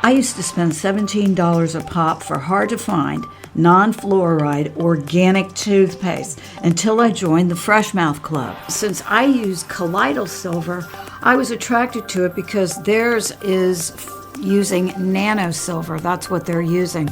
I used to spend $17 a pop for hard-to-find, non-fluoride, organic toothpaste until I joined the Fresh Mouth Club. Since I use colloidal silver, I was attracted to it because theirs is using nano silver. That's what they're using.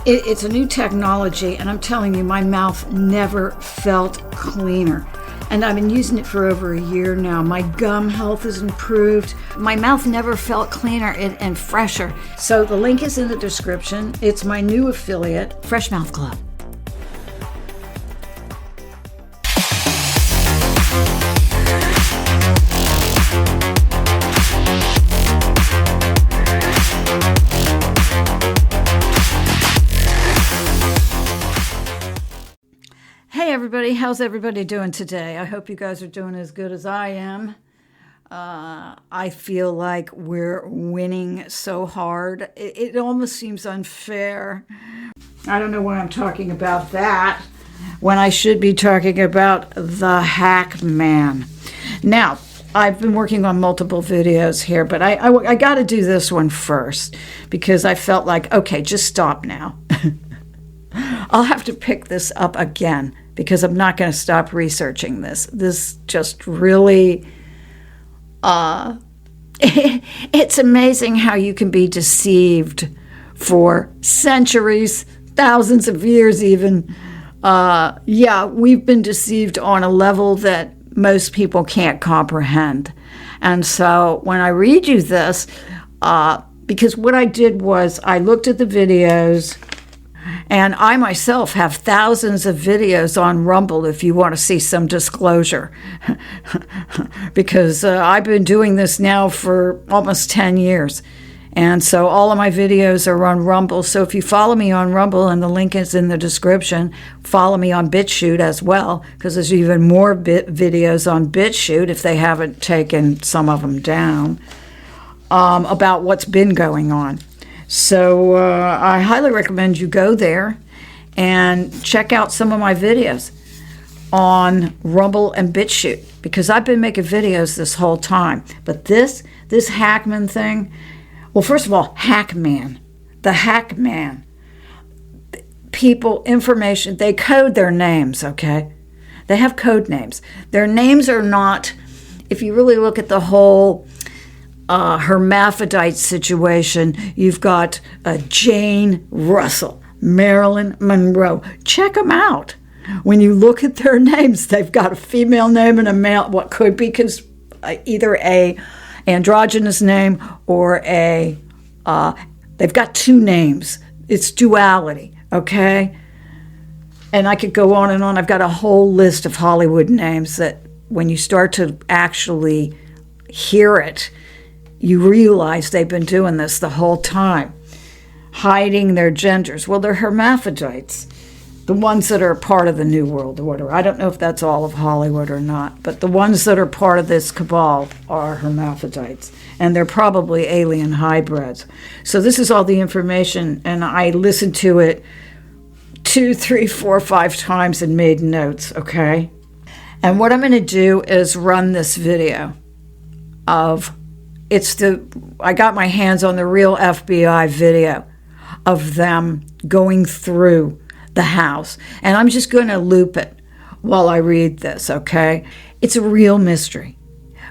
It's a new technology, and I'm telling you, my mouth never felt cleaner. And I've been using it for over a year now. My gum health has improved. My mouth never felt cleaner and fresher. So the link is in the description. It's my new affiliate, Fresh Mouth Club. Hey everybody, how's everybody doing today? I hope you guys are doing as good as I am. I feel like we're winning so hard. It almost seems unfair. I don't know why I'm talking about that when I should be talking about the Hackman. Now, I've been working on multiple videos here, but I got to do this one first because I felt like, okay, just stop now. I'll have to pick this up again because I'm not going to stop researching this. This just really, it's amazing how you can be deceived for centuries, thousands of years even. Yeah, we've been deceived on a level that most people can't comprehend. And so when I read you this, because what I did was I looked at the videos. And I myself have thousands of videos on Rumble if you want to see some disclosure. Because I've been doing this now for almost 10 years. And so all of my videos are on Rumble. So if you follow me on Rumble, and the link is in the description, follow me on BitChute as well, because there's even more videos on BitChute if they haven't taken some of them down, about what's been going on. So I highly recommend you go there and check out some of my videos on Rumble and BitChute, because I've been making videos this whole time. But this Hackman thing, well, first of all, Hackman, the Hackman, people, information, they code their names, okay? They have code names. Their names are not, if you really look at the whole hermaphrodite situation, you've got Jane Russell, Marilyn Monroe. Check them out. When you look at their names, they've got a female name and a male, what could be either a androgynous name or they've got two names. It's duality, okay? And I could go on and on. I've got a whole list of Hollywood names that when you start to actually hear it, you realize they've been doing this the whole time, hiding their genders. Well, they're hermaphrodites, the ones that are part of the New World Order. I don't know if that's all of Hollywood or not, but the ones that are part of this cabal are hermaphrodites, and they're probably alien hybrids. So this is all the information, and I listened to it 2, 3, 4, 5 times and made notes, okay? And what I'm going to do is run this video of I got my hands on the real FBI video of them going through the house. And I'm just going to loop it while I read this, okay? It's a real mystery,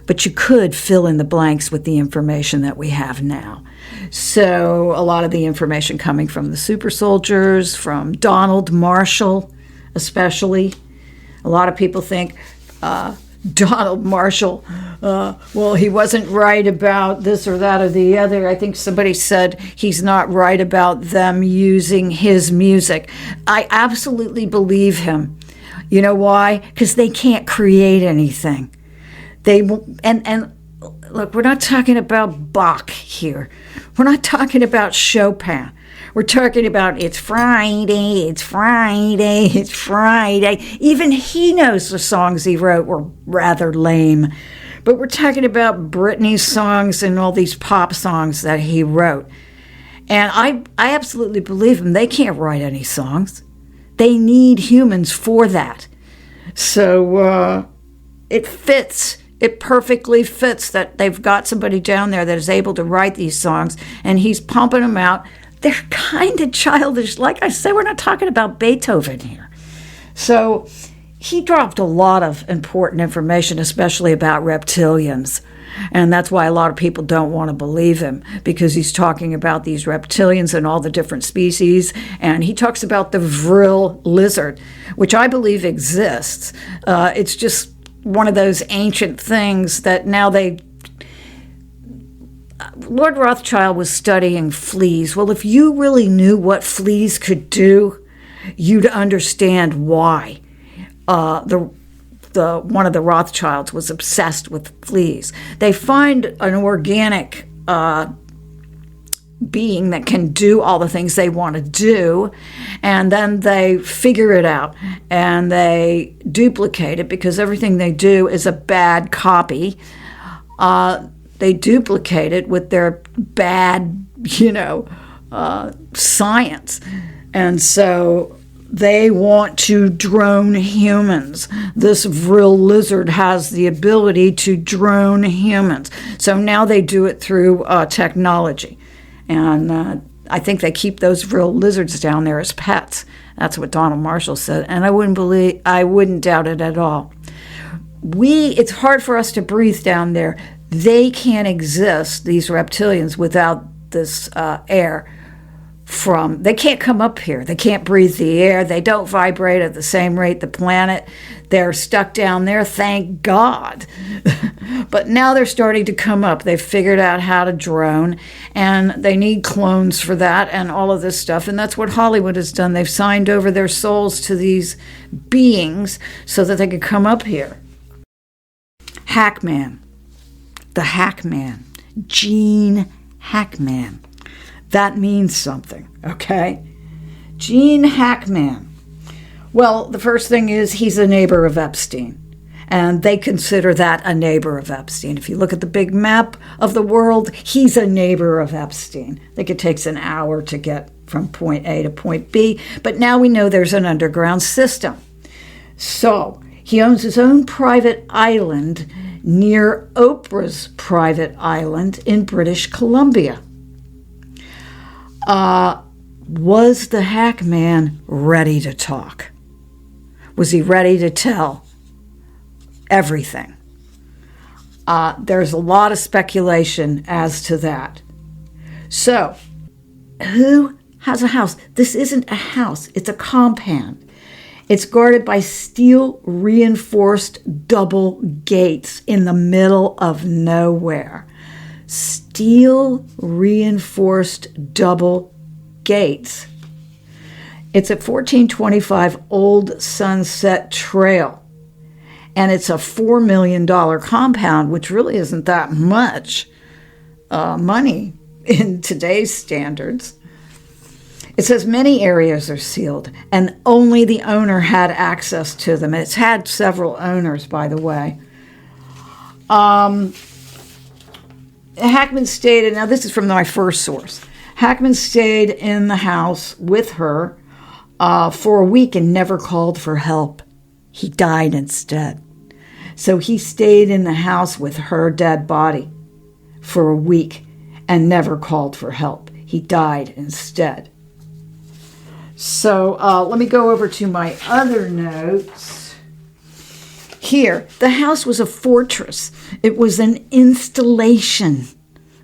but you could fill in the blanks with the information that we have now. So a lot of the information coming from the super soldiers, from Donald Marshall especially. A lot of people think Donald Marshall, well, he wasn't right about this or that or the other. I think somebody said he's not right about them using his music. I absolutely believe him. You know why? Because they can't create anything. And look, we're not talking about Bach here. We're not talking about Chopin. We're talking about it's Friday, it's Friday, it's Friday. Even he knows the songs he wrote were rather lame. But we're talking about Britney's songs and all these pop songs that he wrote. And I absolutely believe him. They can't write any songs. They need humans for that. So it fits it perfectly fits that they've got somebody down there that is able to write these songs, and he's pumping them out. They're kind of childish. Like I said, we're not talking about Beethoven here. So he dropped a lot of important information, especially about reptilians. And that's why a lot of people don't want to believe him, because he's talking about these reptilians and all the different species. And he talks about the vril lizard, which I believe exists. It's just one of those ancient things that now Lord Rothschild was studying fleas. Well, if you really knew what fleas could do, you'd understand why one of the Rothschilds was obsessed with fleas. They find an organic being that can do all the things they want to do, and then they figure it out and they duplicate it, because everything they do is a bad copy. They duplicate it with their bad, science. And so they want to drone humans. This vril lizard has the ability to drone humans. So now they do it through technology. And I think they keep those vril lizards down there as pets. That's what Donald Marshall said. And I wouldn't doubt it at all. It's hard for us to breathe down there. They can't exist, these reptilians, without this air. They can't come up here. They can't breathe the air. They don't vibrate at the same rate the planet. They're stuck down there, thank God. But now they're starting to come up. They've figured out how to drone, and they need clones for that and all of this stuff. And that's what Hollywood has done. They've signed over their souls to these beings so that they can come up here. Hackman. The Hackman. Gene Hackman. That means something, okay? Gene Hackman. Well, the first thing is he's a neighbor of Epstein, and they consider that a neighbor of Epstein. If you look at the big map of the world, he's a neighbor of Epstein. I think it takes an hour to get from point A to point B, but now we know there's an underground system. So he owns his own private island near Oprah's private island in British Columbia. Was the Hackman ready to talk? Was he ready to tell everything? There's a lot of speculation as to that. So, who has a house? This isn't a house, it's a compound. It's guarded by steel reinforced double gates in the middle of nowhere. Steel reinforced double gates. It's at 1425 Old Sunset Trail, and it's a $4 million compound, which really isn't that much money in today's standards. It says many areas are sealed, and only the owner had access to them. It's had several owners, by the way. Hackman stayed, now this is from my first source. Hackman stayed in the house with her for a week and never called for help. He died instead. So he stayed in the house with her dead body for a week and never called for help. He died instead. So let me go over to my other notes. Here, the house was a fortress. It was an installation.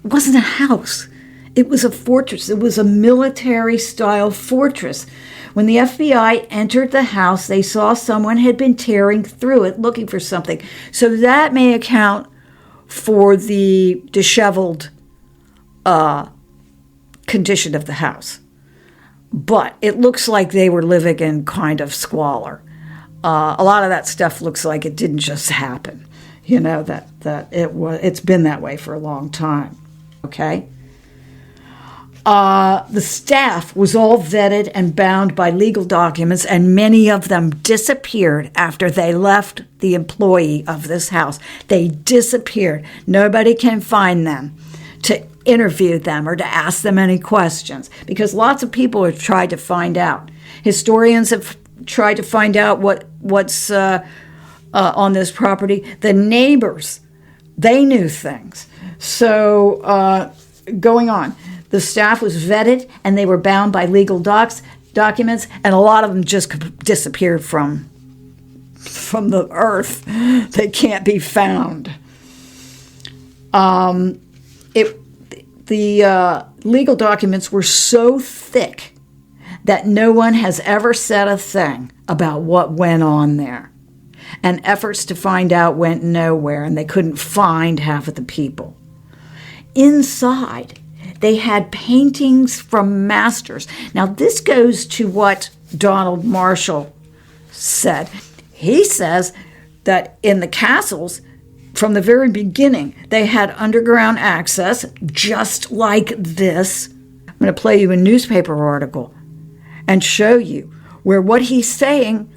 It wasn't a house. It was a fortress. It was a military-style fortress. When the FBI entered the house, they saw someone had been tearing through it looking for something. So that may account for the disheveled condition of the house. But it looks like they were living in kind of squalor. A lot of that stuff looks like it didn't just happen. You know, it's been that way for a long time. Okay? The staff was all vetted and bound by legal documents, and many of them disappeared after they left the employee of this house. They disappeared. Nobody can find them to interview them or to ask them any questions, because lots of people have tried to find out. Historians have tried to find out what's on this property. The neighbors They knew things. So going on, the staff was vetted and they were bound by legal documents, and a lot of them just disappeared from the earth. They can't be found. The legal documents were so thick that no one has ever said a thing about what went on there. And efforts to find out went nowhere, and they couldn't find half of the people. Inside, they had paintings from masters. Now, this goes to what Donald Marshall said. He says that in the castles, from the very beginning, they had underground access, just like this. I'm going to play you a newspaper article and show you where what he's saying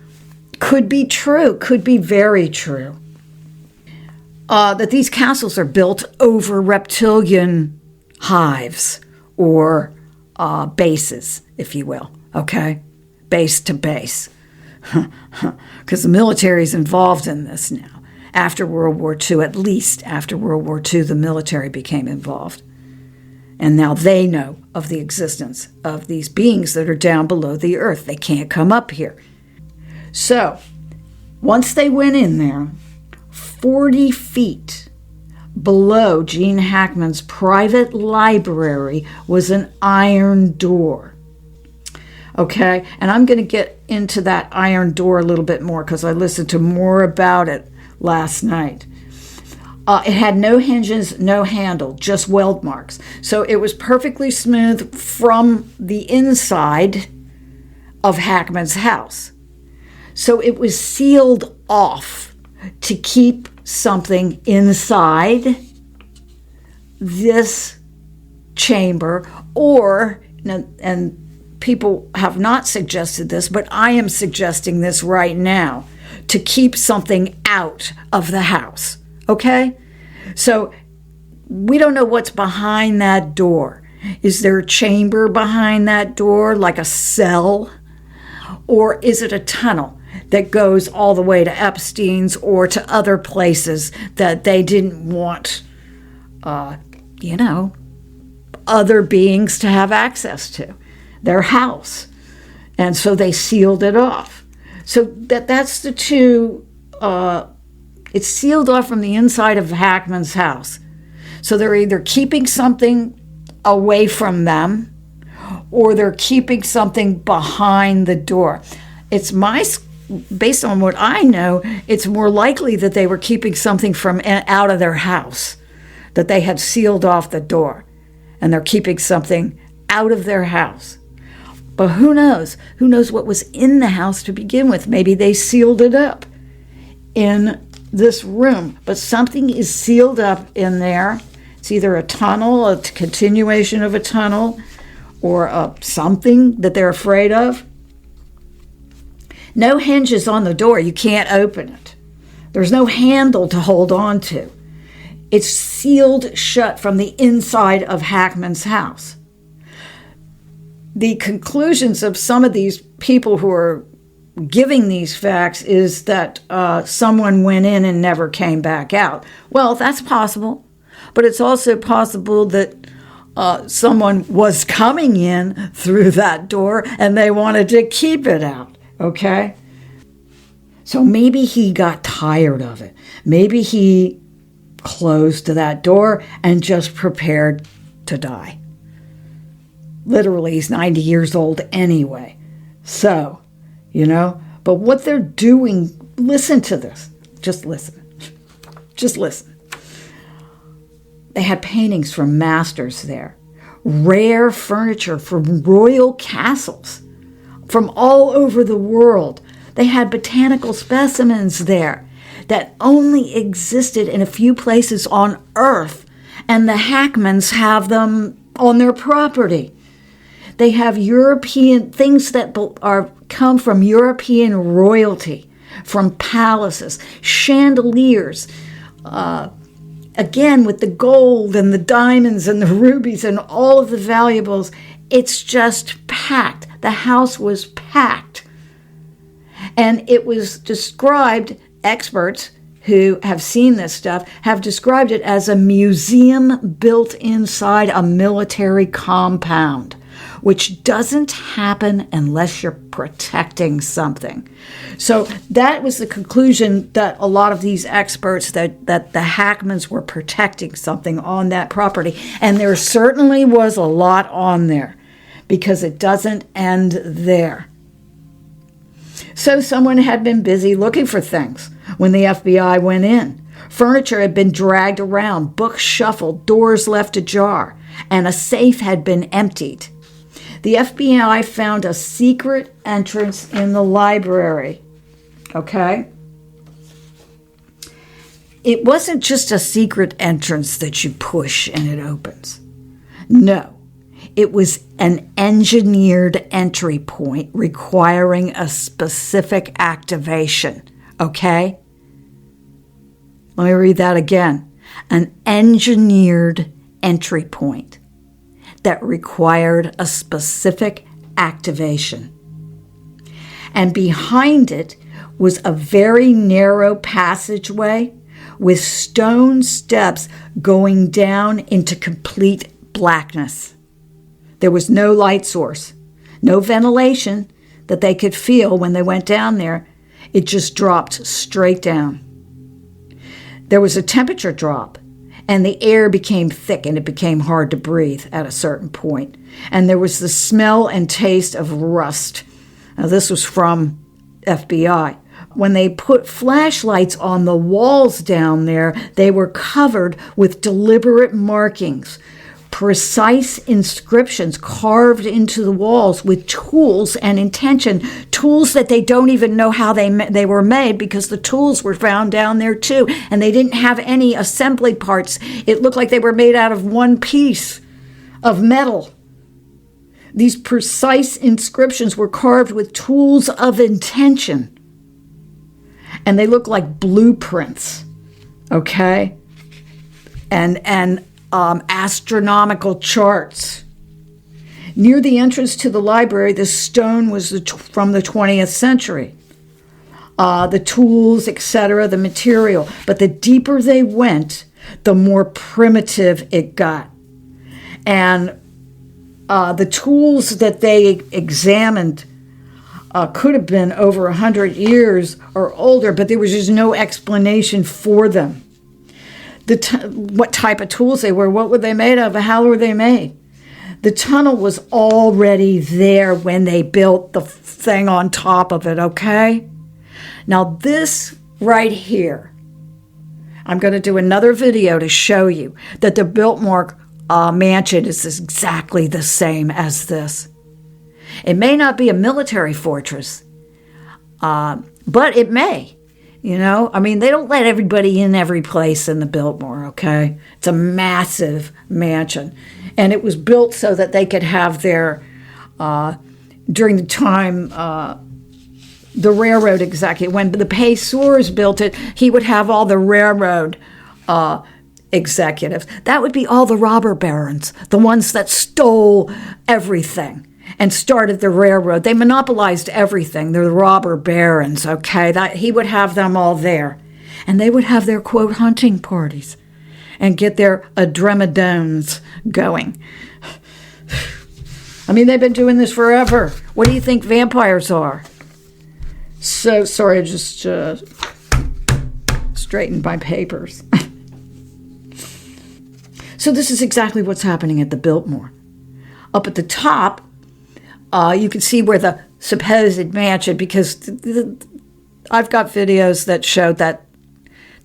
could be true, could be very true. That these castles are built over reptilian hives or bases, if you will, okay? Base to base. Because the military is involved in this now. After World War II, at least after World War II, the military became involved. And now they know of the existence of these beings that are down below the earth. They can't come up here. So, once they went in there, 40 feet below Gene Hackman's private library was an iron door. Okay, and I'm going to get into that iron door a little bit more because I listened to more about it last night. It had no hinges, no handle, just weld marks. So it was perfectly smooth from the inside of Hackman's house. So it was sealed off to keep something inside this chamber, or, and people have not suggested this, but I am suggesting this right now, to keep something out of the house. Okay? So we don't know what's behind that door. Is there a chamber behind that door, like a cell? Or is it a tunnel that goes all the way to Epstein's or to other places that they didn't want, other beings to have access to? Their house. And so they sealed it off. So that's the two, it's sealed off from the inside of Hackman's house. So they're either keeping something away from them or they're keeping something behind the door. Based on what I know, it's more likely that they were keeping something from out of their house, that they had sealed off the door and they're keeping something out of their house. But who knows? Who knows what was in the house to begin with? Maybe they sealed it up in this room. But something is sealed up in there. It's either a tunnel, a continuation of a tunnel, or something that they're afraid of. No hinges on the door. You can't open it. There's no handle to hold on to. It's sealed shut from the inside of Hackman's house. The conclusions of some of these people who are giving these facts is that someone went in and never came back out. Well, that's possible. But it's also possible that someone was coming in through that door and they wanted to keep it out. Okay? So maybe he got tired of it. Maybe he closed that door and just prepared to die. Literally, he's 90 years old anyway. So, but what they're doing, listen to this. Just listen. Just listen. They had paintings from masters there. Rare furniture from royal castles from all over the world. They had botanical specimens there that only existed in a few places on Earth, and the Hackmans have them on their property. They have European things that come from European royalty, from palaces, chandeliers, again with the gold and the diamonds and the rubies and all of the valuables. It's just packed. The house was packed. And it was described, experts who have seen this stuff have described it as a museum built inside a military compound, which doesn't happen unless you're protecting something. So that was the conclusion that a lot of these experts, that the Hackmans were protecting something on that property. And there certainly was a lot on there, because it doesn't end there. So someone had been busy looking for things when the FBI went in. Furniture had been dragged around, books shuffled, doors left ajar, and a safe had been emptied. The FBI found a secret entrance in the library. Okay? It wasn't just a secret entrance that you push and it opens. No. It was an engineered entry point requiring a specific activation. Okay? Let me read that again. An engineered entry point that required a specific activation. And behind it was a very narrow passageway with stone steps going down into complete blackness. There was no light source, no ventilation that they could feel when they went down there. It just dropped straight down. There was a temperature drop, and the air became thick, and it became hard to breathe at a certain point. And there was the smell and taste of rust. Now, this was from FBI. When they put flashlights on the walls down there, they were covered with deliberate markings, precise inscriptions carved into the walls with tools and intention, tools that they don't even know how they were made, because the tools were found down there too, and they didn't have any assembly parts. It looked like they were made out of one piece of metal. These precise inscriptions were carved with tools of intention, and they looked like blueprints, okay? And astronomical charts. Near the entrance to the library, the stone was from the 20th century. The tools, etc., the material. But the deeper they went, the more primitive it got. And the tools that they examined could have been over 100 years or older, but there was just no explanation for them. What type of tools they were, what were they made of, how were they made. The tunnel was already there when they built the thing on top of it, okay? Now this right here, I'm going to do another video to show you that the Biltmore mansion is exactly the same as this. It may not be a military fortress, but it may. You know, I mean, they don't let everybody in every place in the Biltmore, okay? It's a massive mansion. And it was built so that they could have their, during the time, the railroad executive, when the Paysors built it, he would have all the railroad executives. That would be all the robber barons, the ones that stole everything and started the railroad. They monopolized everything. They're the robber barons, okay? He would have them all there. And they would have their, quote, hunting parties and get their adrenadones going. I mean, they've been doing this forever. What do you think vampires are? So, sorry, I just straightened my papers. So this is exactly what's happening at the Biltmore. Up at the top, you can see where the supposed mansion, because I've got videos that show that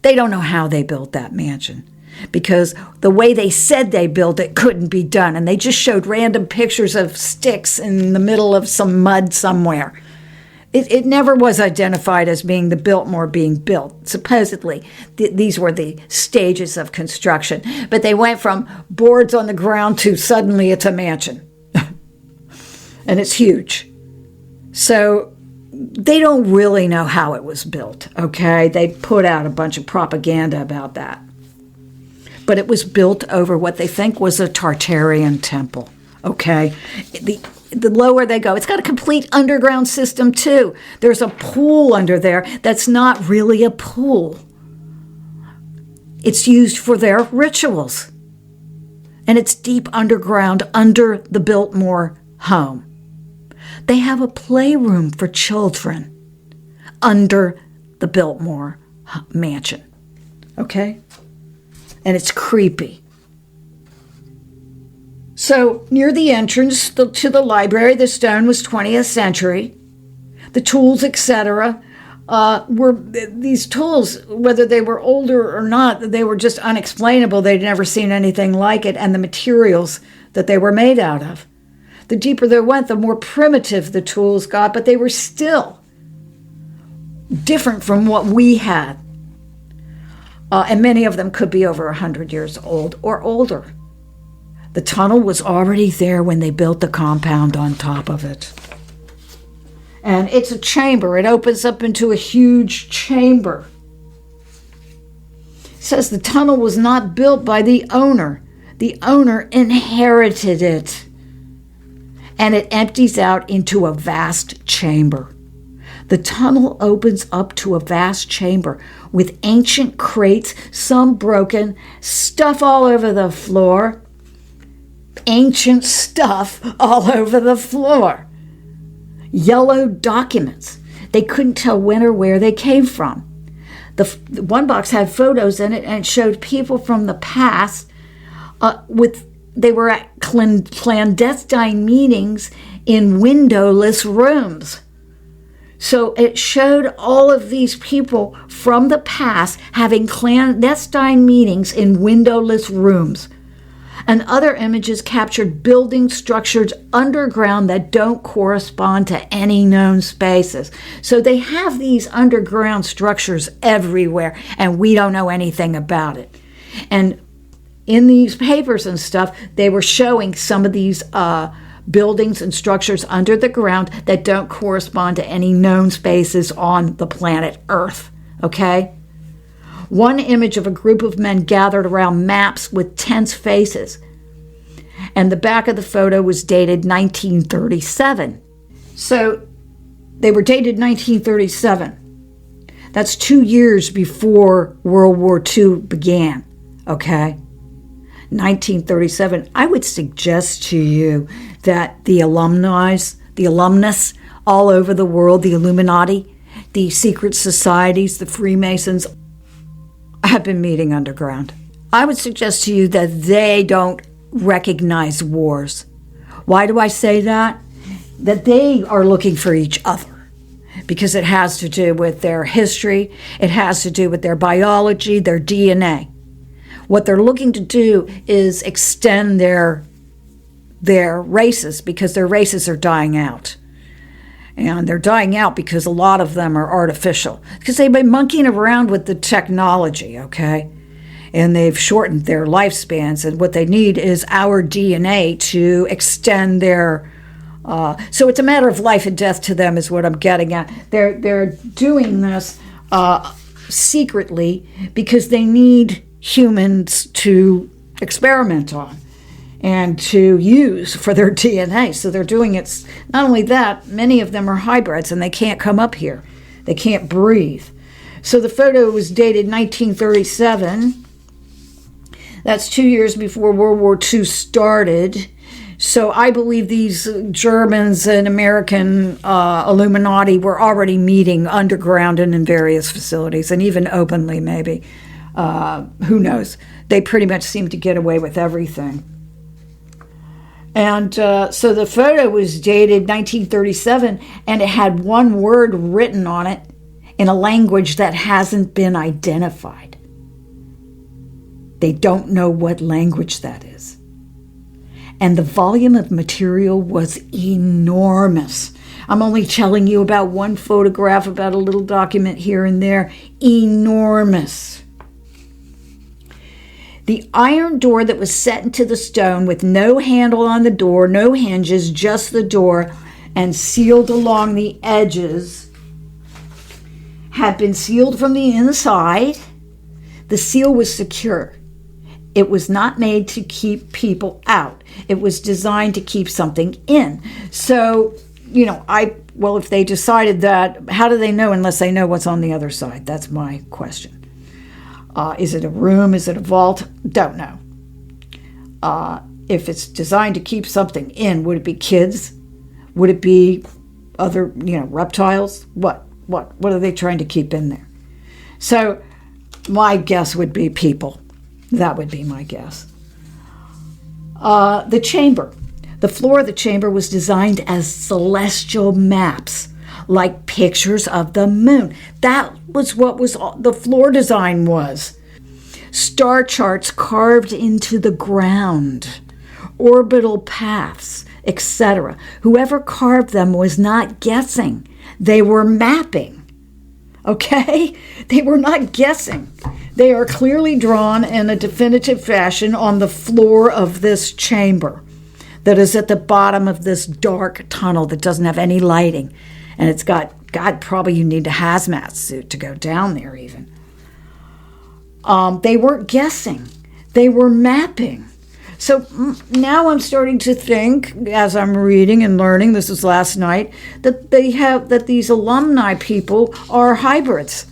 they don't know how they built that mansion, because the way they said they built it couldn't be done. And they just showed random pictures of sticks in the middle of some mud somewhere. It never was identified as being the Biltmore being built. Supposedly, these were the stages of construction. But they went from boards on the ground to suddenly it's a mansion. And it's huge. So they don't really know how it was built, okay? They put out a bunch of propaganda about that. But it was built over what they think was a Tartarian temple, okay? The lower they go, it's got a complete underground system too. There's a pool under there that's not really a pool, It's used for their rituals. And it's deep underground under the Biltmore home. They have a playroom for children under the Biltmore mansion. Okay? And it's creepy. So near the entrance to the library, the stone was 20th century. The tools, etc., were these tools, whether they were older or not, they were just unexplainable. They'd never seen anything like it, and the materials that they were made out of. The deeper they went, the more primitive the tools got, but they were still different from what we had. And many of them could be over 100 years old or older. The tunnel was already there when they built the compound on top of it. And it's a chamber. It opens up into a huge chamber. It says the tunnel was not built by the owner. The owner inherited it. And it empties out into a vast chamber. The tunnel opens up to a vast chamber with ancient crates, some broken, stuff all over the floor. Ancient stuff all over the floor. Yellow documents. They couldn't tell when or where they came from. The one box had photos in it and it showed people from the past they were at clandestine meetings in windowless rooms. So it showed all of these people from the past having clandestine meetings in windowless rooms. And other images captured building structures underground that don't correspond to any known spaces. So they have these underground structures everywhere, and we don't know anything about it. And in these papers and stuff, they were showing some of these buildings and structures under the ground that don't correspond to any known spaces on the planet Earth, okay? One image of a group of men gathered around maps with tense faces. And the back of the photo was dated 1937. So they were dated 1937. That's 2 years before World War II began, okay? 1937. I would suggest to you that the alumnus all over the world, the Illuminati, the secret societies, the Freemasons, have been meeting underground. I would suggest to you that they don't recognize wars. Why do I say that? That they are looking for each other because it has to do with their history. It has to do with their biology, their DNA. What they're looking to do is extend their races because their races are dying out. And they're dying out because a lot of them are artificial. Because they've been monkeying around with the technology, okay? And they've shortened their lifespans. And what they need is our DNA to extend their... so it's a matter of life and death to them is what I'm getting at. They're doing this secretly because they need humans to experiment on and to use for their DNA. So they're doing it. Not only that, many of them are hybrids and they can't come up here. They can't breathe. So the photo was dated 1937. That's 2 years before World War II started. So I believe these Germans and American Illuminati were already meeting underground and in various facilities, and even openly maybe. Who knows? They pretty much seem to get away with everything. And so the photo was dated 1937, and it had one word written on it in a language that hasn't been identified. They don't know what language that is. And the volume of material was enormous. I'm only telling you about one photograph, about a little document here and there. Enormous. The iron door that was set into the stone with no handle on the door, no hinges, just the door, and sealed along the edges, had been sealed from the inside. The seal was secure. It was not made to keep people out. It was designed to keep something in. So, if they decided that, how do they know unless they know what's on the other side? That's my question. Is it a room? Is it a vault? Don't know. If it's designed to keep something in, would it be kids? Would it be other, reptiles? What are they trying to keep in there? So my guess would be people. That would be my guess. The chamber. The floor of the chamber was designed as celestial maps, like pictures of the moon. That was what the floor design was. Star charts carved into the ground, orbital paths, etc. Whoever carved them was not guessing. They were mapping. Okay? They were not guessing. They are clearly drawn in a definitive fashion on the floor of this chamber that is at the bottom of this dark tunnel that doesn't have any lighting. And it's got, God, probably you need a hazmat suit to go down there even. They weren't guessing. They were mapping. So now I'm starting to think, as I'm reading and learning, this was last night, that these alumni people are hybrids.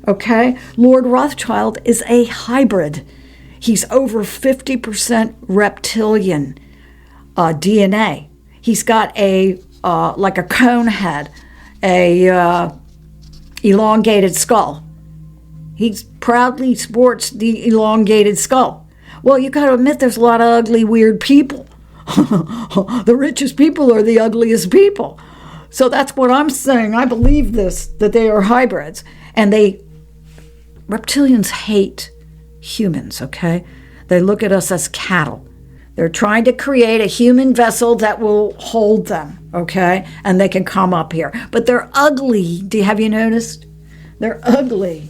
Okay? Lord Rothschild is a hybrid. He's over 50% reptilian DNA. He's got like a cone head, a elongated skull. He proudly sports the elongated skull. Well, you got to admit there's a lot of ugly, weird people. The richest people are the ugliest people. So that's what I'm saying. I believe this, that they are hybrids. And reptilians hate humans, okay? They look at us as cattle. They're trying to create a human vessel that will hold them, okay? And they can come up here. But they're ugly. Have you noticed? They're ugly.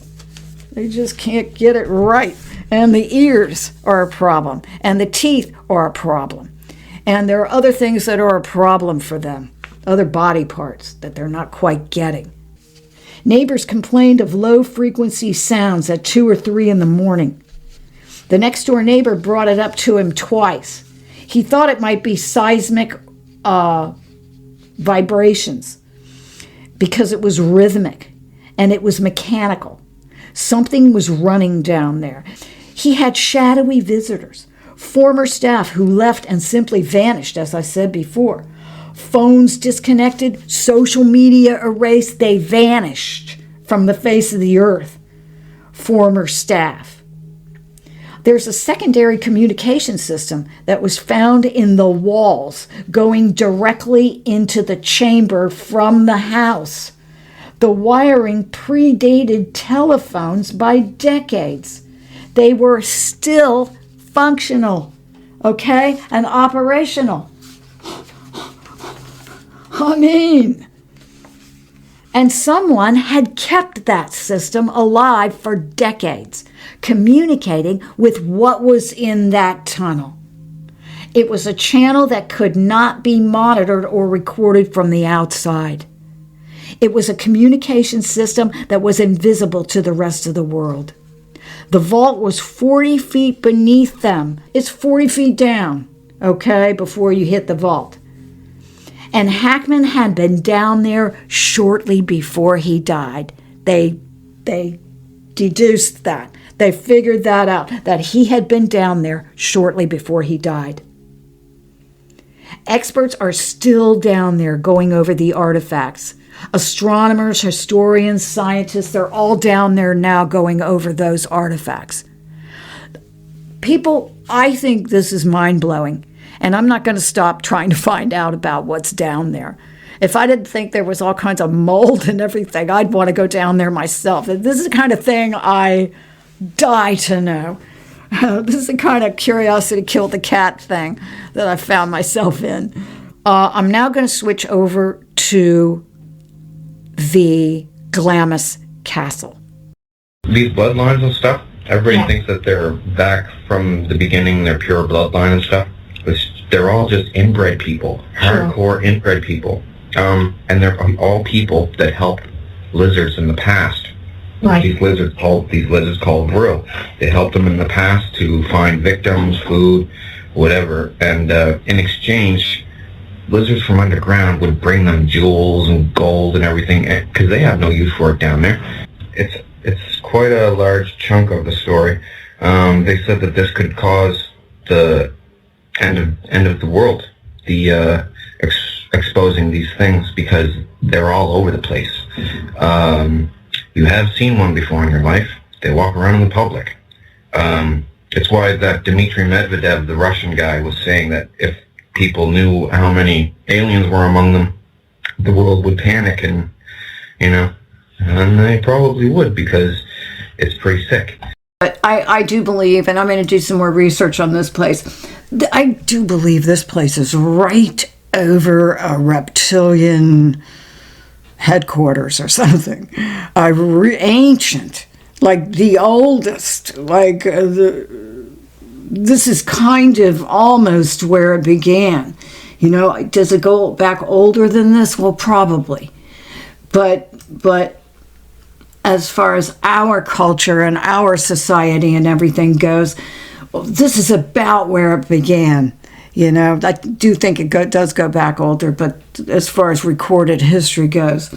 They just can't get it right. And the ears are a problem. And the teeth are a problem. And there are other things that are a problem for them. Other body parts that they're not quite getting. Neighbors complained of low-frequency sounds at 2 or 3 in the morning. The next-door neighbor brought it up to him twice. He thought it might be seismic vibrations because it was rhythmic and it was mechanical. Something was running down there. He had shadowy visitors, former staff who left and simply vanished, as I said before. Phones disconnected, social media erased, they vanished from the face of the earth. Former staff. There's a secondary communication system that was found in the walls going directly into the chamber from the house. The wiring predated telephones by decades. They were still functional, okay, and operational. And someone had kept that system alive for decades, communicating with what was in that tunnel. It was a channel that could not be monitored or recorded from the outside. It was a communication system that was invisible to the rest of the world. The vault was 40 feet beneath them. It's 40 feet down, okay, before you hit the vault. And Hackman had been down there shortly before he died. They deduced that. They figured that out, that he had been down there shortly before he died. Experts are still down there going over the artifacts. Astronomers, historians, scientists, they're all down there now going over those artifacts. People, I think this is mind-blowing. And I'm not going to stop trying to find out about what's down there. If I didn't think there was all kinds of mold and everything, I'd want to go down there myself. This is the kind of thing I die to know. This is the kind of curiosity killed the cat thing that I found myself in. I'm now going to switch over to the Glamis Castle. These bloodlines and stuff, everybody thinks that they're back from the beginning, they're pure bloodline and stuff. They're all just inbred people, hardcore inbred people. And they're all people that helped lizards in the past. Right. These lizards called OKRU. They helped them in the past to find victims, food, whatever. And in exchange, lizards from underground would bring them jewels and gold and everything, because they have no use for it down there. It's quite a large chunk of the story. They said that this could cause the end of the world, the exposing these things, because they're all over the place. You have seen one before in your life. They walk around in the public. It's why that Dmitry Medvedev, the Russian guy, was saying that if people knew how many aliens were among them, the world would panic, and, and they probably would, because it's pretty sick. But I do believe, and I'm going to do some more research on this place, I do believe this place is right over a reptilian headquarters or something. Ancient, like the oldest, like this is kind of almost where it began. Does it go back older than this? Well, probably. But as far as our culture and our society and everything goes, this is about where it began. I do think it does go back older, but as far as recorded history goes.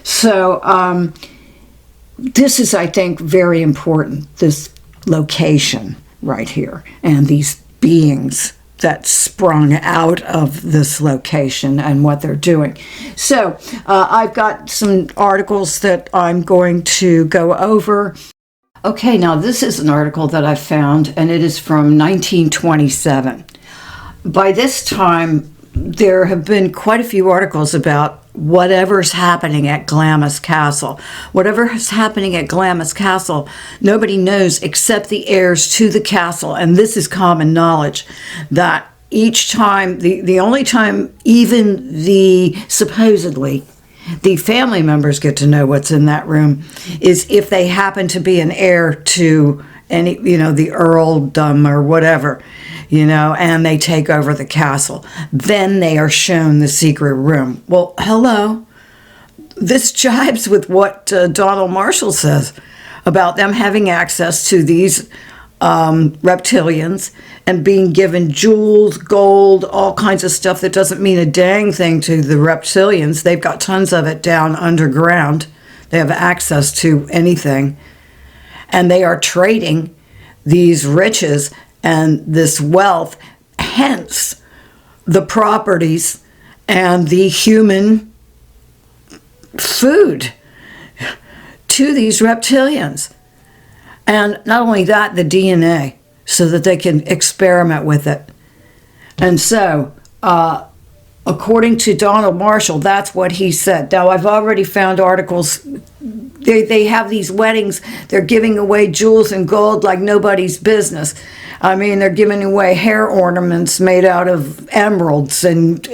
So this is, I think, very important, this location right here, and these beings that sprung out of this location and what they're doing. So I've got some articles that I'm going to go over. Okay, now this is an article that I found, and it is from 1927. By this time, there have been quite a few articles about whatever's happening at Glamis Castle. Whatever is happening at Glamis Castle, nobody knows except the heirs to the castle. And this is common knowledge, that each time, the only time even supposedly, the family members get to know what's in that room is if they happen to be an heir to any, the earldom or whatever, and they take over the castle. Then they are shown the secret room. Well, hello. This jives with what Donald Marshall says about them having access to these reptilians and being given jewels, gold, all kinds of stuff that doesn't mean a dang thing to the reptilians. They've got tons of it down underground. They have access to anything. And they are trading these riches and this wealth, hence the properties and the human food to these reptilians. And not only that, the DNA, so that they can experiment with it. And so, according to Donald Marshall, that's what he said. Now, I've already found articles. They have these weddings. They're giving away jewels and gold like nobody's business. I mean, they're giving away hair ornaments made out of emeralds and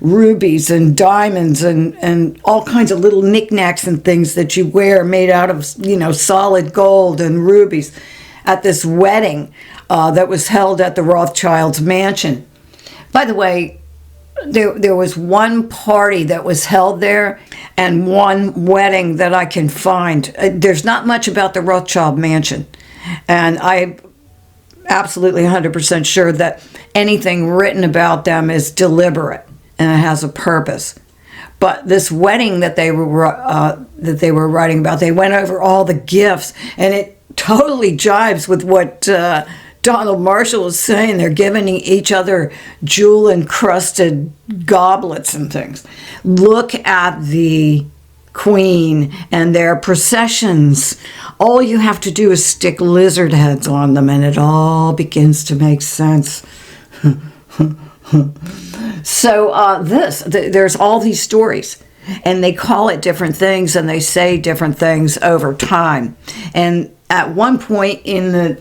rubies and diamonds and all kinds of little knickknacks and things that you wear made out of, solid gold and rubies at this wedding that was held at the Rothschilds' mansion. By the way, there was one party that was held there and one wedding that I can find. There's not much about the Rothschild mansion, and I'm absolutely 100% sure that anything written about them is deliberate and it has a purpose. But this wedding that they were writing about, they went over all the gifts, and it totally jives with what Donald Marshall is saying. They're giving each other jewel-encrusted goblets and things. Look at the Queen and their processions. All you have to do is stick lizard heads on them, and it all begins to make sense. So there's all these stories, and they call it different things, and they say different things over time. And at one point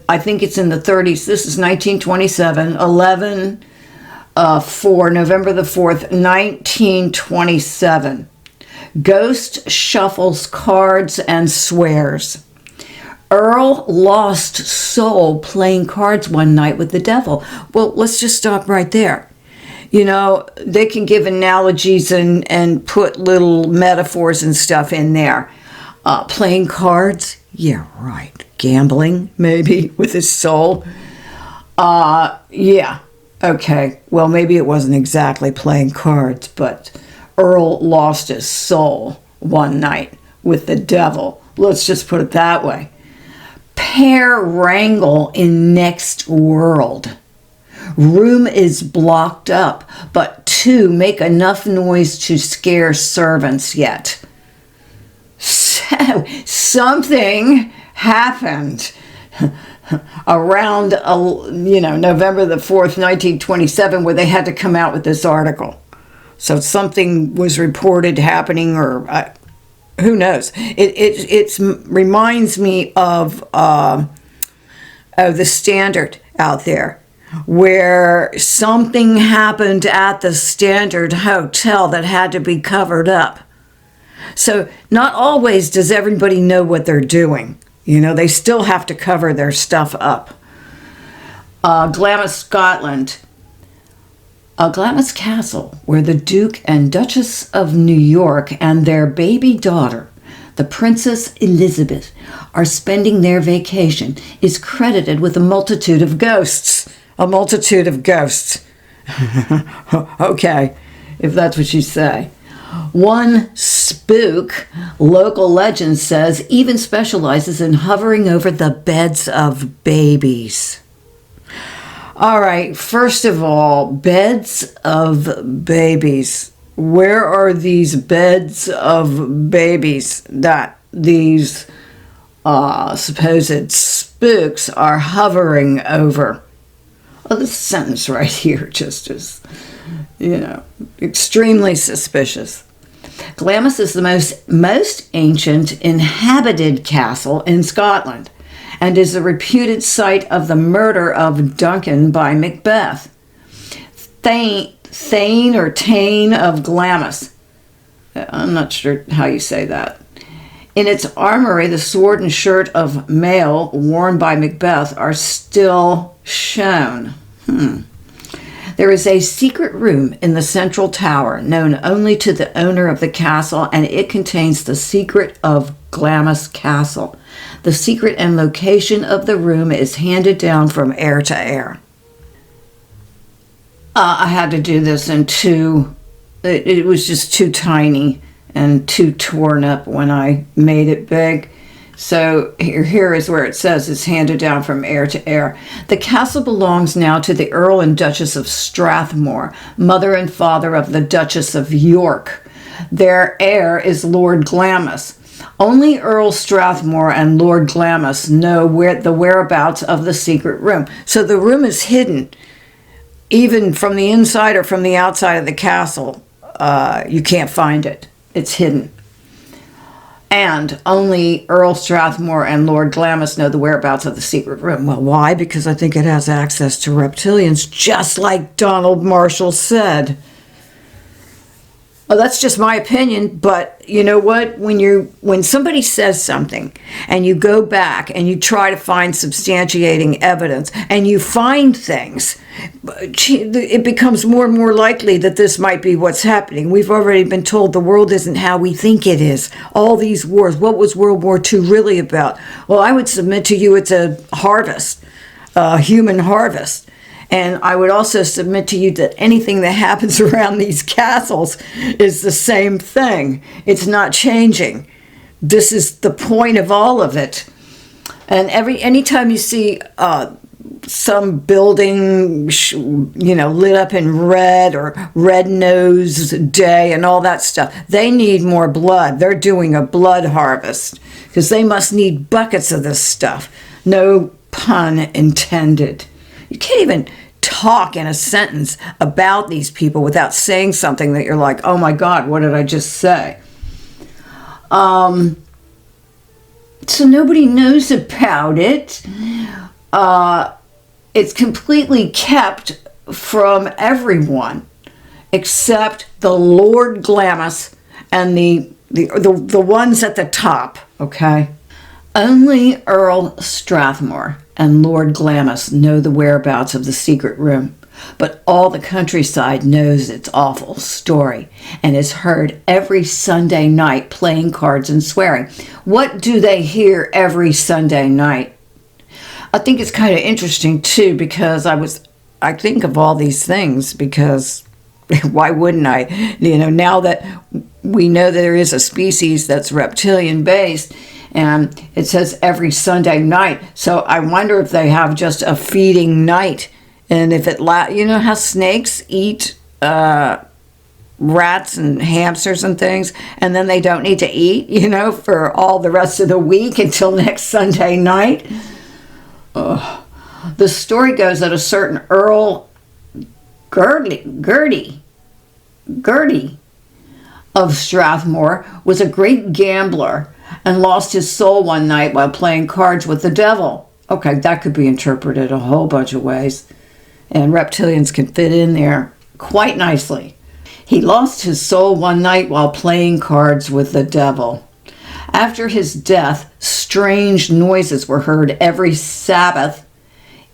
I think it's in the 30s, this is 1927, November the 4th, 1927. Ghost shuffles cards and swears. Earl lost soul playing cards one night with the devil. Well, let's just stop right there. They can give analogies and put little metaphors and stuff in there. Playing cards? Yeah, right. Gambling, maybe, with his soul? Yeah. Okay. Well, maybe it wasn't exactly playing cards, but Earl lost his soul one night with the devil. Let's just put it that way. Pair wrangle in next world. Room is blocked up, but 2 make enough noise to scare servants yet. So, something happened around, November the 4th, 1927, where they had to come out with this article. So something was reported happening, or who knows? It reminds me of the Standard out there, where something happened at the Standard Hotel that had to be covered up. So not always does everybody know what they're doing. They still have to cover their stuff up. Glamis, Scotland. Glamis Castle, where the Duke and Duchess of New York and their baby daughter, the Princess Elizabeth, are spending their vacation, is credited with a multitude of ghosts. A multitude of ghosts. Okay, if that's what you say. One spook, local legend says, even specializes in hovering over the beds of babies. All right, first of all, beds of babies. Where are these beds of babies that these supposed spooks are hovering over? Well, this sentence right here just is, extremely suspicious. Glamis is the most ancient inhabited castle in Scotland and is a reputed site of the murder of Duncan by Macbeth. Thane or Tane of Glamis. I'm not sure how you say that. In its armory, the sword and shirt of mail worn by Macbeth are still shown. There is a secret room in the central tower known only to the owner of the castle, and it contains the secret of Glamis Castle. The secret and location of the room is handed down from heir to heir. I had to do this in 2. It was just too tiny and too torn up when I made it big. So here is where it says it's handed down from heir to heir. The castle belongs now to the Earl and Duchess of Strathmore, mother and father of the Duchess of York. Their heir is Lord Glamis. Only Earl Strathmore and Lord Glamis know the whereabouts of the secret room. So the room is hidden, even from the inside or from the outside of the castle. You can't find it. It's hidden. And only Earl Strathmore and Lord Glamis know the whereabouts of the secret room. Well, why? Because I think it has access to reptilians, just like Donald Marshall said. Well, that's just my opinion, but you know what? When somebody says something and you go back and you try to find substantiating evidence and you find things, it becomes more and more likely that this might be what's happening. We've already been told the world isn't how we think it is. All these wars, what was World War II really about? Well, I would submit to you it's a harvest, a human harvest. And I would also submit to you that anything that happens around these castles is the same thing. It's not changing. This is the point of all of it. And anytime you see some building, lit up in red or Red Nose Day and all that stuff, they need more blood. They're doing a blood harvest because they must need buckets of this stuff. No pun intended. You can't even talk in a sentence about these people without saying something that you're like, oh my God, what did I just say? So nobody knows about it. It's completely kept from everyone except the Lord Glamis and the ones at the top, okay? Only Earl Strathmore and Lord Glamis know the whereabouts of the secret room, but all the countryside knows its awful story and is heard every Sunday night playing cards and swearing. What do they hear every Sunday night? I think it's kind of interesting too, because I think of all these things because why wouldn't I? Now that we know there is a species that's reptilian based, And it says every Sunday night. So I wonder if they have just a feeding night. And if it, you know how snakes eat rats and hamsters and things, and then they don't need to eat, you know, for all the rest of the week until next Sunday night. The story goes that a certain Earl Gertie of Strathmore was a great gambler and lost his soul one night while playing cards with the devil. Okay, that could be interpreted a whole bunch of ways, and reptilians can fit in there quite nicely. He lost his soul one night while playing cards with the devil. After his death, strange noises were heard every Sabbath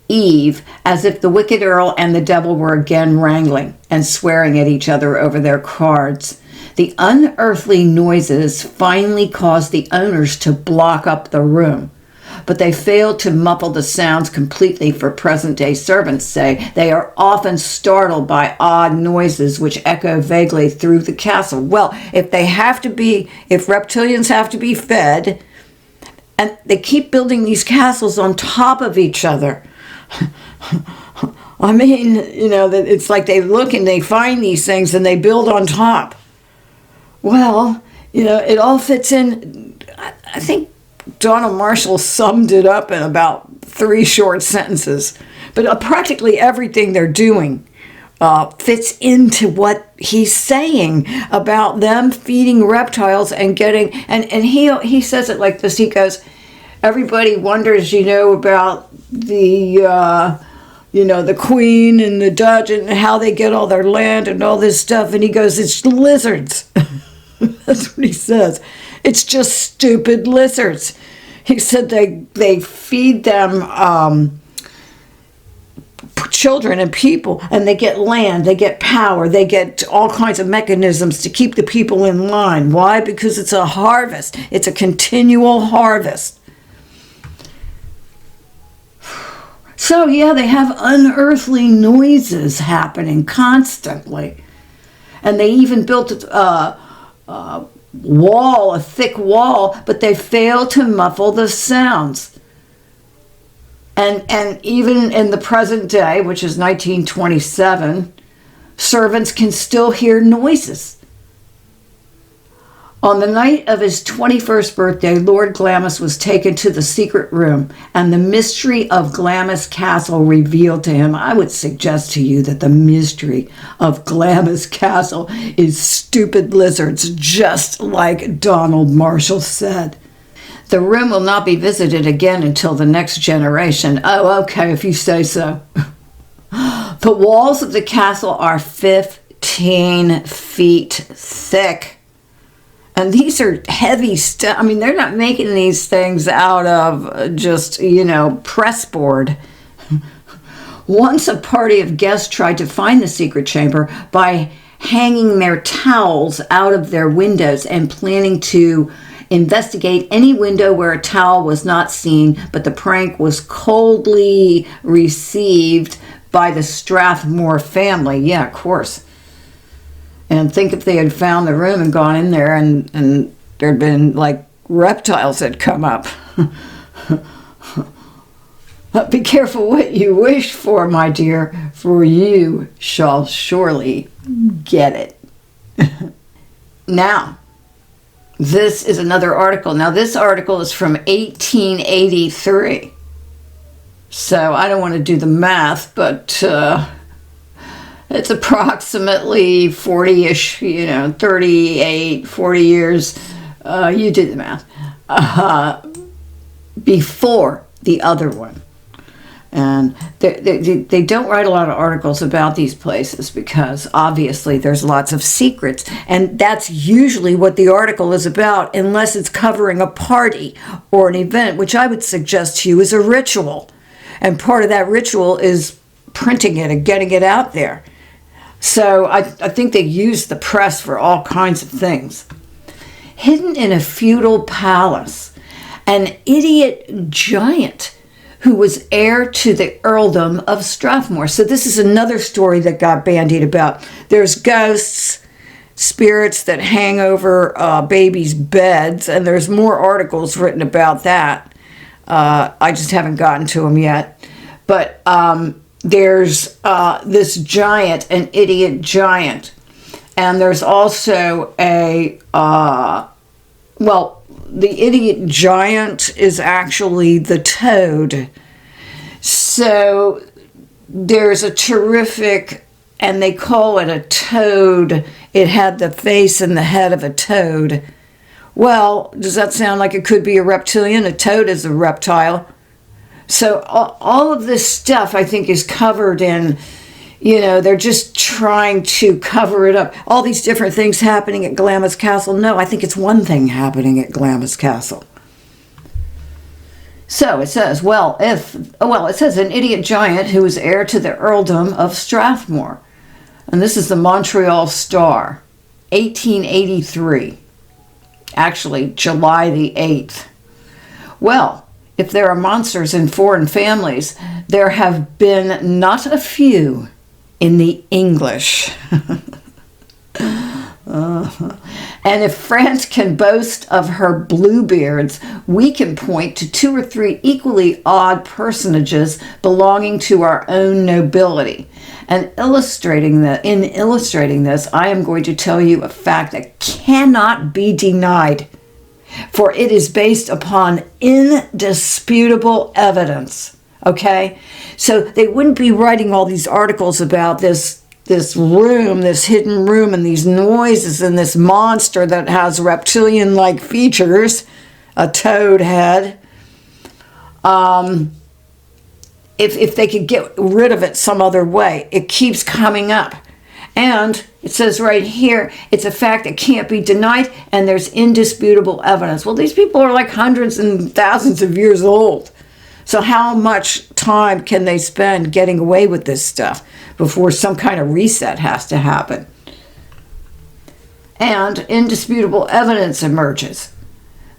Eve, as if the wicked Earl and the devil were again wrangling and swearing at each other over their cards. The unearthly noises finally caused the owners to block up the room, but they failed to muffle the sounds completely, for present-day servants say they are often startled by odd noises which echo vaguely through the castle. Well, if reptilians have to be fed, and they keep building these castles on top of each other, I mean, you know, that it's like they look and they find these things and they build on top. Well, you know, it all fits in. I think Donald Marshall summed it up in about 3 short sentences. But practically everything they're doing fits into what he's saying about them feeding reptiles and getting, and he says it like this. He goes, everybody wonders, you know, about the the Queen and the Dutch and how they get all their land and all this stuff. And he goes, it's lizards. That's what he says. It's just stupid lizards. He said they feed them children and people, and they get land, they get power, they get all kinds of mechanisms to keep the people in line. Why? Because it's a harvest. It's a continual harvest. So, yeah, they have unearthly noises happening constantly. And they even built a thick wall, but they fail to muffle the sounds. And even in the present day, which is 1927, servants can still hear noises. On the night of his 21st birthday, Lord Glamis was taken to the secret room, and the mystery of Glamis Castle revealed to him. I would suggest to you that the mystery of Glamis Castle is stupid lizards, just like Donald Marshall said. The room will not be visited again until the next generation. Oh, okay, if you say so. The walls of the castle are 15 feet thick. And these are heavy stuff. I mean, they're not making these things out of just, press board. Once a party of guests tried to find the secret chamber by hanging their towels out of their windows and planning to investigate any window where a towel was not seen, but the prank was coldly received by the Strathmore family. Yeah, of course. And think if they had found the room and gone in there and there'd been like reptiles that come up. But be careful what you wish for, my dear, for you shall surely get it. Now, this is another article. Now, this article is from 1883. So I don't want to do the math, but it's approximately 40-ish, 38, 40 years. You did the math. Before the other one. And they don't write a lot of articles about these places because obviously there's lots of secrets. And that's usually what the article is about, unless it's covering a party or an event, which I would suggest to you is a ritual. And part of that ritual is printing it and getting it out there. So I think they use the press for all kinds of things. Hidden in a feudal palace, an idiot giant who was heir to the earldom of Strathmore. So this is another story that got bandied about. There's ghosts, spirits that hang over babies' beds, and there's more articles written about that. I just haven't gotten to them yet. But there's this giant, an idiot giant. And there's also a, the idiot giant is actually the toad. So there's a terrific, and they call it a toad. It had the face and the head of a toad. Well, does that sound like it could be a reptilian? A toad is a reptile. So all of this stuff, I think, is covered in, they're just trying to cover it up. All these different things happening at Glamis Castle. No, I think it's one thing happening at Glamis Castle. So it says, it says an idiot giant who is heir to the earldom of Strathmore. And this is the Montreal Star, 1883. Actually, July the 8th. Well, if there are monsters in foreign families, there have been not a few in the English. And if France can boast of her Bluebeards, we can point to 2 or 3 equally odd personages belonging to our own nobility. And in illustrating this, I am going to tell you a fact that cannot be denied, for it is based upon indisputable evidence. Okay? So they wouldn't be writing all these articles about this room, this hidden room, and these noises, and this monster that has reptilian-like features, a toad head. If they could get rid of it some other way, it keeps coming up. And it says right here, it's a fact that can't be denied, and there's indisputable evidence. Well, these people are like hundreds and thousands of years old. So how much time can they spend getting away with this stuff before some kind of reset has to happen? And indisputable evidence emerges.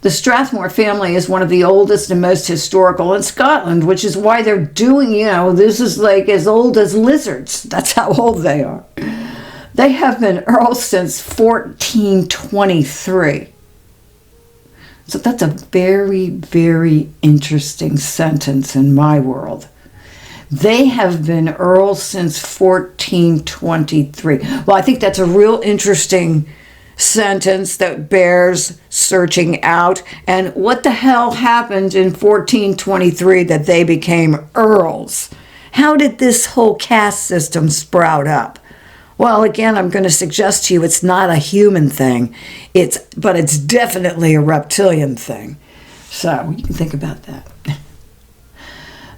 The Strathmore family is one of the oldest and most historical in Scotland, which is why they're doing, this is like as old as lizards. That's how old they are. They have been earls since 1423. So that's a very, very interesting sentence in my world. They have been earls since 1423. Well, I think that's a real interesting sentence that bears searching out. And what the hell happened in 1423 that they became earls? How did this whole caste system sprout up? Well, again, I'm going to suggest to you it's not a human thing, but it's definitely a reptilian thing. So you can think about that.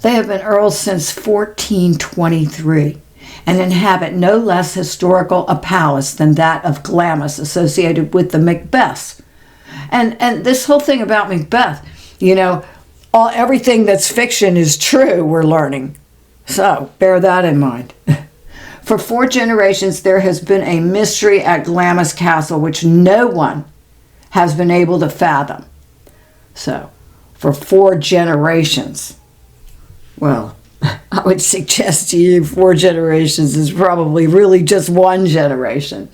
They have been earls since 1423 and inhabit no less historical a palace than that of Glamis, associated with the Macbeths. And this whole thing about Macbeth, everything that's fiction is true, we're learning. So bear that in mind. For 4 generations, there has been a mystery at Glamis Castle which no one has been able to fathom. So, for 4 generations. Well, I would suggest to you 4 generations is probably really just 1 generation.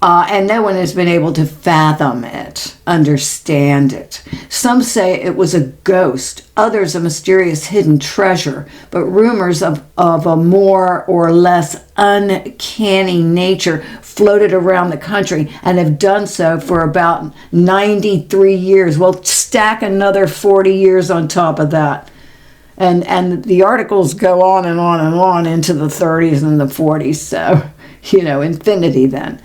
And no one has been able to fathom it, understand it. Some say it was a ghost, others a mysterious hidden treasure, but rumors of a more or less uncanny nature floated around the country and have done so for about 93 years. Well, stack another 40 years on top of that. And the articles go on and on and on into the 30s and the 40s, so, infinity then.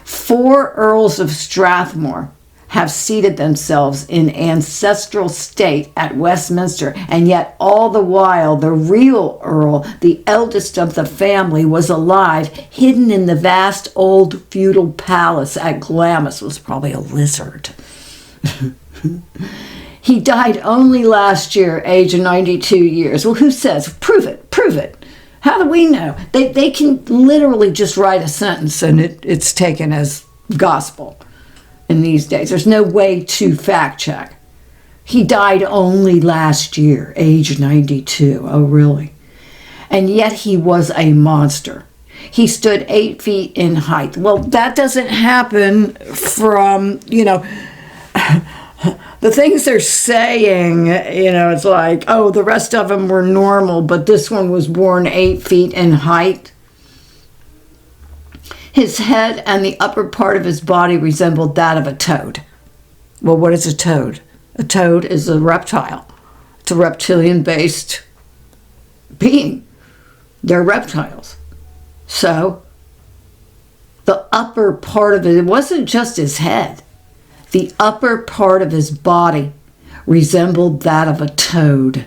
4 earls of Strathmore have seated themselves in ancestral state at Westminster, and yet all the while the real earl, the eldest of the family, was alive, hidden in the vast old feudal palace at Glamis. Was probably a lizard. He died only last year, age 92 years. Well, who says? Prove it. Prove it. How do we know? They can literally just write a sentence and it's taken as gospel in these days. There's no way to fact check. He died only last year, age 92. Oh, really? And yet he was a monster. He stood 8 feet in height. Well, that doesn't happen from, the things they're saying, it's like, oh, the rest of them were normal, but this one was born 8 feet in height. His head and the upper part of his body resembled that of a toad. Well, what is a toad? A toad is a reptile. It's a reptilian-based being. They're reptiles. So, the upper part of it wasn't just his head. The upper part of his body resembled that of a toad.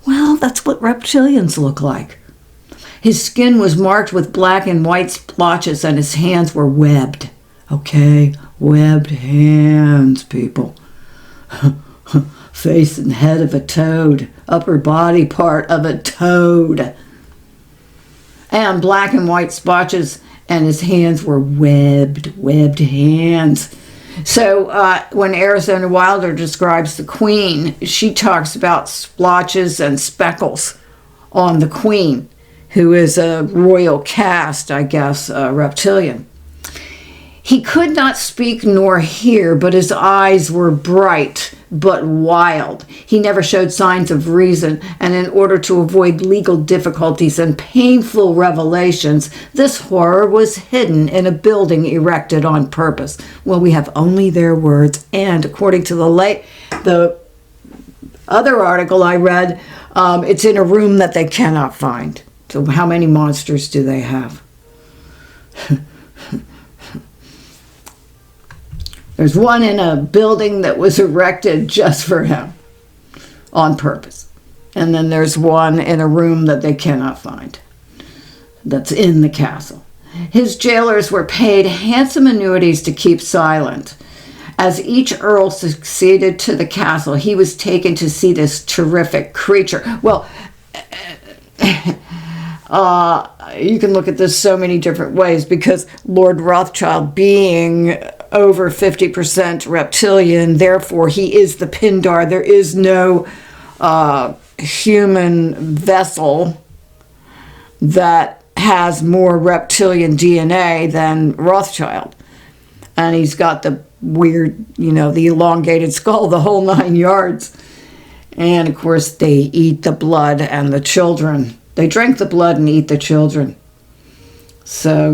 Well, that's what reptilians look like. His skin was marked with black and white splotches, and his hands were webbed. Okay, webbed hands, people. Face and head of a toad. Upper body part of a toad. And black and white splotches, and his hands were webbed hands. So when Arizona Wilder describes the queen, she talks about splotches and speckles on the queen, who is a royal caste, I guess, reptilian. He could not speak nor hear, but his eyes were bright but wild. He never showed signs of reason, and in order to avoid legal difficulties and painful revelations, this horror was hidden in a building erected on purpose. Well, we have only their words, and according to the other article I read, it's in a room that they cannot find. So how many monsters do they have? There's one in a building that was erected just for him, on purpose. And then there's one in a room that they cannot find, that's in the castle. His jailers were paid handsome annuities to keep silent. As each earl succeeded to the castle, he was taken to see this terrific creature. Well, you can look at this so many different ways, because Lord Rothschild, being over 50% reptilian, therefore he is the Pindar. There is no human vessel that has more reptilian DNA than Rothschild. And he's got the weird, the elongated skull, the whole 9 yards. And of course they eat the blood and the children. They drink the blood and eat the children. So,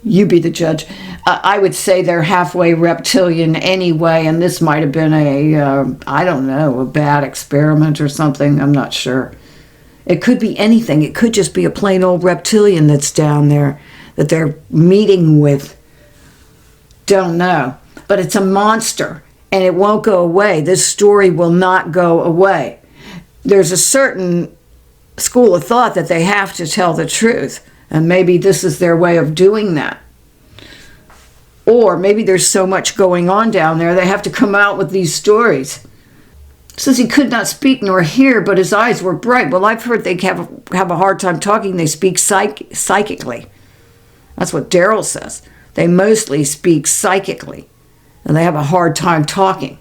you be the judge. I would say they're halfway reptilian anyway, and this might have been a bad experiment or something. I'm not sure. It could be anything. It could just be a plain old reptilian that's down there that they're meeting with. Don't know. But it's a monster, and it won't go away. This story will not go away. There's a certain school of thought that they have to tell the truth, and maybe this is their way of doing that. Or maybe there's so much going on down there, they have to come out with these stories. It says he could not speak nor hear, but his eyes were bright. Well, I've heard they have a hard time talking. They speak psychically. That's what Daryl says. They mostly speak psychically, and they have a hard time talking.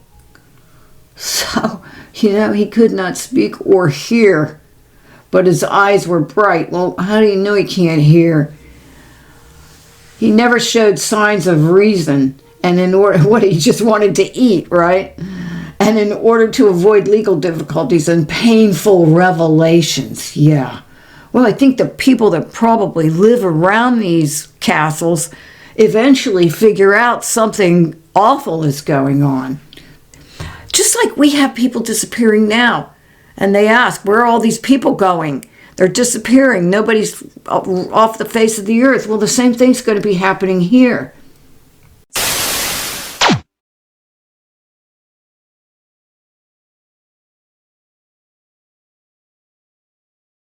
So, he could not speak or hear, but his eyes were bright. Well, how do you know he can't hear? He never showed signs of reason, and he just wanted to eat, right? And in order to avoid legal difficulties and painful revelations, yeah. Well, I think the people that probably live around these castles eventually figure out something awful is going on. Just like we have people disappearing now, and they ask, where are all these people going? They're disappearing. Nobody's off the face of the earth. Well, the same thing's going to be happening here.